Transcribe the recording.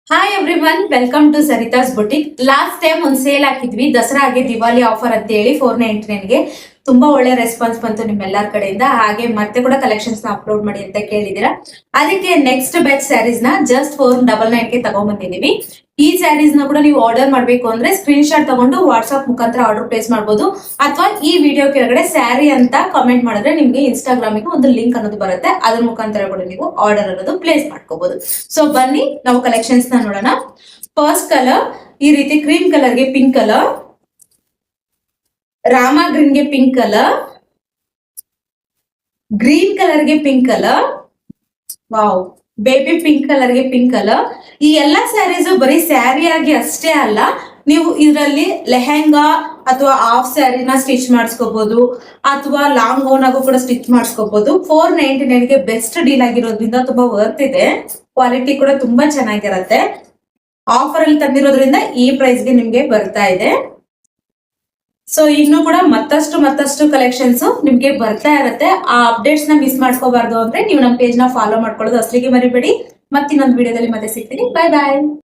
Hi everyone, welcome to Saritha's boutique. Last time ಒಂದು sale ಹಾಕಿದ್ವಿ, ದಸರಾಗೆ ದಿವಾಲಿ ಆಫರ್ ಅಂತ ಹೇಳಿ 499ಗೆ. ತುಂಬಾ ಒಳ್ಳೆ ರೆಸ್ಪಾನ್ಸ್ ಬಂತು ನಿಮ್ಮೆಲ್ಲರ ಕಡೆಯಿಂದ. ಹಾಗೆ ಮತ್ತೆ ಕೂಡ ಕಲೆಕ್ಷನ್ಸ್ ನ ಅಪ್ಲೋಡ್ ಮಾಡಿ ಅಂತ ಕೇಳಿದೀರಾ. ಅದಕ್ಕೆ ನೆಕ್ಸ್ಟ್ ಬ್ಯಾಚ್ ಸ್ಯಾರೀಸ್ ನ ಜಸ್ಟ್ 499ಗೆ ತಗೊಂಡ್ಬಂದಿದೀವಿ. ಈ ಸ್ಯಾರೀಸ್ ನ ಕೂಡ ನೀವು ಆರ್ಡರ್ ಮಾಡ್ಬೇಕು ಅಂದ್ರೆ ಸ್ಕ್ರೀನ್ ಶಾಟ್ ತಗೊಂಡು ವಾಟ್ಸ್ಆಪ್ ಮುಖಾಂತರ ಆರ್ಡರ್ ಪ್ಲೇಸ್ ಮಾಡಬಹುದು, ಅಥವಾ ಈ ವಿಡಿಯೋ ಕೆಳಗಡೆ ಸ್ಯಾರಿ ಅಂತ ಕಮೆಂಟ್ ಮಾಡಿದ್ರೆ ನಿಮ್ಗೆ ಇನ್ಸ್ಟಾಗ್ರಾಮ್ ಒಂದು ಲಿಂಕ್ ಅನ್ನೋದು ಬರುತ್ತೆ. ಅದ್ರ ಮುಖಾಂತರ ಕೂಡ ನೀವು ಆರ್ಡರ್ ಅನ್ನೋದು ಪ್ಲೇಸ್ ಮಾಡ್ಕೋಬಹುದು. ಸೊ ಬನ್ನಿ ನಾವು ಕಲೆಕ್ಷನ್ಸ್ ನ ನೋಡೋಣ. ಫಸ್ಟ್ ಕಲರ್ ಈ ರೀತಿ ಕ್ರೀಮ್ ಕಲರ್ಗೆ ಪಿಂಕ್ ಕಲರ್, ರಾಮಾ ಗ್ರೀನ್ಗೆ ಪಿಂಕ್ ಕಲರ್, ಗ್ರೀನ್ ಕಲರ್ಗೆ pink colour, wow, baby pink ಕಲರ್ಗೆ ಪಿಂಕ್ ಕಲರ್. ಈ ಎಲ್ಲಾ ಸ್ಯಾರೀಸ್ ಬರೀ ಸ್ಯಾರಿ ಆಗಿ ಅಷ್ಟೇ ಅಲ್ಲ, ನೀವು ಇದರಲ್ಲಿ ಲೆಹೆಂಗಾ ಅಥವಾ ಹಾಫ್ ಸ್ಯಾರಿನ ಸ್ಟಿಚ್ ಮಾಡಿಸ್ಕೋಬಹುದು, ಅಥವಾ ಲಾಂಗ್ ಗೌನ್ ಆಗು ಕೂಡ ಸ್ಟಿಚ್ ಮಾಡಿಸ್ಕೋಬಹುದು. 499ಗೆ ಬೆಸ್ಟ್ ಡೀಲ್ ಆಗಿರೋದ್ರಿಂದ ತುಂಬಾ ವರ್ತ್ ಇದೆ. ಕ್ವಾಲಿಟಿ ಕೂಡ ತುಂಬಾ ಚೆನ್ನಾಗಿರುತ್ತೆ. ಆಫರ್ ಅಲ್ಲಿ ತಂದಿರೋದ್ರಿಂದ ಈ ಪ್ರೈಸ್ಗೆ ನಿಮ್ಗೆ ಬರ್ತಾ ಇದೆ. ಸೊ ಇನ್ನು ಕೂಡ ಮತ್ತಷ್ಟು ಕಲೆಕ್ಷನ್ಸ್ ನಿಮ್ಗೆ ಬರ್ತಾ ಇರುತ್ತೆ. ಆ ಅಪ್ಡೇಟ್ಸ್ ನ ಮಿಸ್ ಮಾಡ್ಕೋಬಾರ್ದು ಅಂದ್ರೆ ನೀವು ನಮ್ಮ ಪೇಜ್ ನ ಫಾಲೋ ಮಾಡ್ಕೊಳ್ಳೋದು ಅಸಲಿಗೆ ಮರಿಬೇಡಿ. ಮತ್ತಿನ್ನೊಂದು ವಿಡಿಯೋದಲ್ಲಿ ಮತ್ತೆ ಸಿಗ್ತೀನಿ. ಬಾಯ್ ಬಾಯ್.